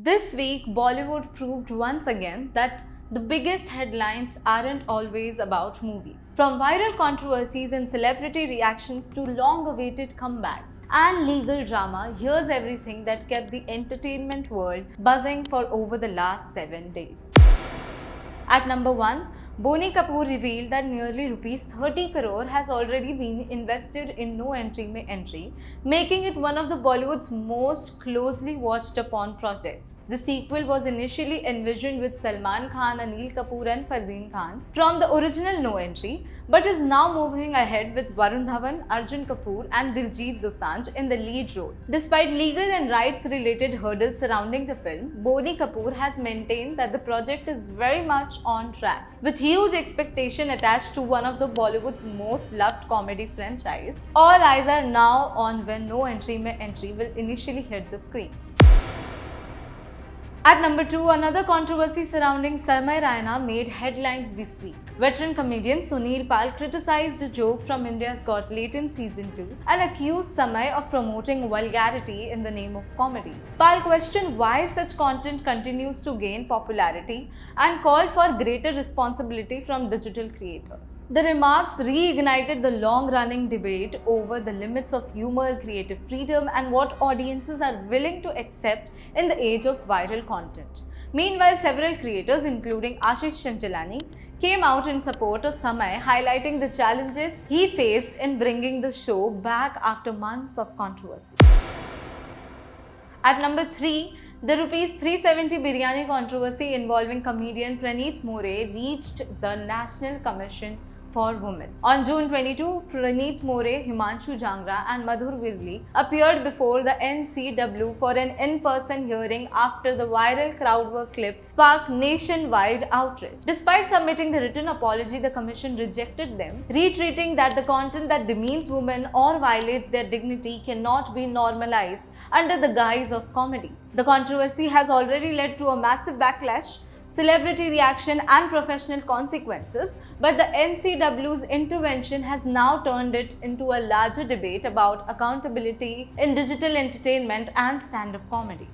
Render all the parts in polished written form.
This week, Bollywood proved once again that the biggest headlines aren't always about movies. From viral controversies and celebrity reactions to long-awaited comebacks and legal drama, here's everything that kept the entertainment world buzzing for over the last 7 days. At number 1, Boney Kapoor revealed that nearly rupees 30 crore has already been invested in No Entry Mein Entry, making it one of the Bollywood's most closely watched upon projects. The sequel was initially envisioned with Salman Khan, Anil Kapoor and Fardeen Khan from the original No Entry, but is now moving ahead with Varun Dhawan, Arjun Kapoor and Diljit Dosanjh in the lead roles. Despite legal and rights-related hurdles surrounding the film, Boney Kapoor has maintained that the project is very much on track. With huge expectation attached to one of the Bollywood's most loved comedy franchise, all eyes are now on when No Entry Mein Entry will initially hit the screens. At number 2, another controversy surrounding Samay Raina made headlines this week. Veteran comedian Sunil Pal criticized a joke from India's Got Talent Season 2 and accused Samay of promoting vulgarity in the name of comedy. Pal questioned why such content continues to gain popularity and called for greater responsibility from digital creators. The remarks reignited the long-running debate over the limits of humor, creative freedom, and what audiences are willing to accept in the age of viral content. Meanwhile, several creators, including Ashish Chanchalani, came out in support of Samay, highlighting the challenges he faced in bringing the show back after months of controversy. At number 3, the Rs 370 biryani controversy involving comedian Praneeth More reached the National Commission for Women. On June 22, Praneeth More, Himanshu Jangra and Madhur Virli appeared before the NCW for an in-person hearing after the viral crowdwork clip sparked nationwide outrage. Despite submitting the written apology, the commission rejected them, retreating that the content that demeans women or violates their dignity cannot be normalized under the guise of comedy. The controversy has already led to a massive backlash, celebrity reaction and professional consequences, but the NCW's intervention has now turned it into a larger debate about accountability in digital entertainment and stand-up comedy.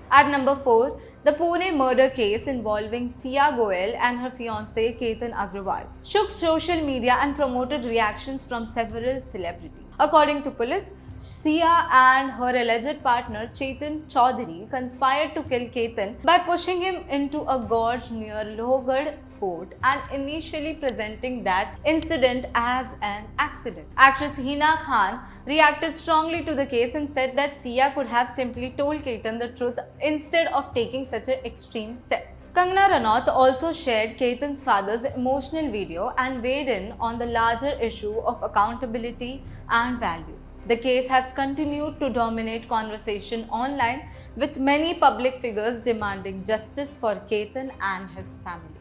At number 4, the Pune murder case involving Sia Goel and her fiancé Ketan Agrawal shook social media and promoted reactions from several celebrities. According to police, Sia and her alleged partner Chetan Chaudhary conspired to kill Ketan by pushing him into a gorge near Lohgarh Fort and initially presenting that incident as an accident. Actress Hina Khan reacted strongly to the case and said that Sia could have simply told Ketan the truth instead of taking such an extreme step. Kangana Ranaut also shared Ketan's father's emotional video and weighed in on the larger issue of accountability and values. The case has continued to dominate conversation online, with many public figures demanding justice for Ketan and his family.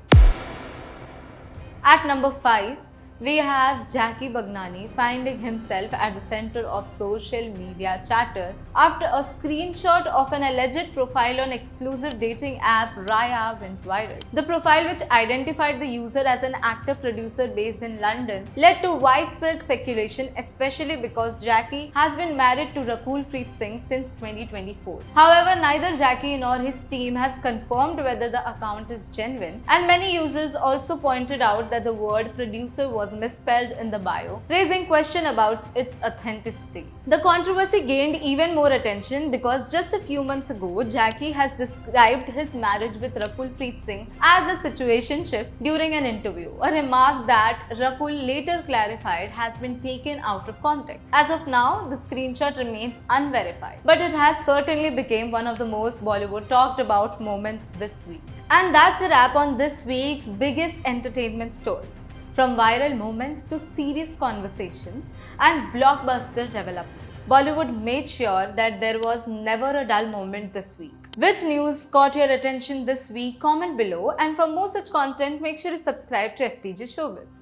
At number 5, we have Jackie Bagnani finding himself at the center of social media chatter after a screenshot of an alleged profile on exclusive dating app Raya went viral. The profile, which identified the user as an actor-producer based in London, led to widespread speculation, especially because Jackie has been married to Rakul Preet Singh since 2024. However, neither Jackie nor his team has confirmed whether the account is genuine, and many users also pointed out that the word producer was misspelled in the bio, raising question about its authenticity. The controversy gained even more attention because just a few months ago, Jackie has described his marriage with Rakul Preet Singh as a situationship during an interview, a remark that Rakul later clarified has been taken out of context. As of now, the screenshot remains unverified, but it has certainly become one of the most Bollywood talked about moments this week. And that's a wrap on this week's biggest entertainment stories. From viral moments to serious conversations and blockbuster developments, Bollywood made sure that there was never a dull moment this week. Which news caught your attention this week? Comment below, and for more such content, make sure to subscribe to FPJ Showbiz.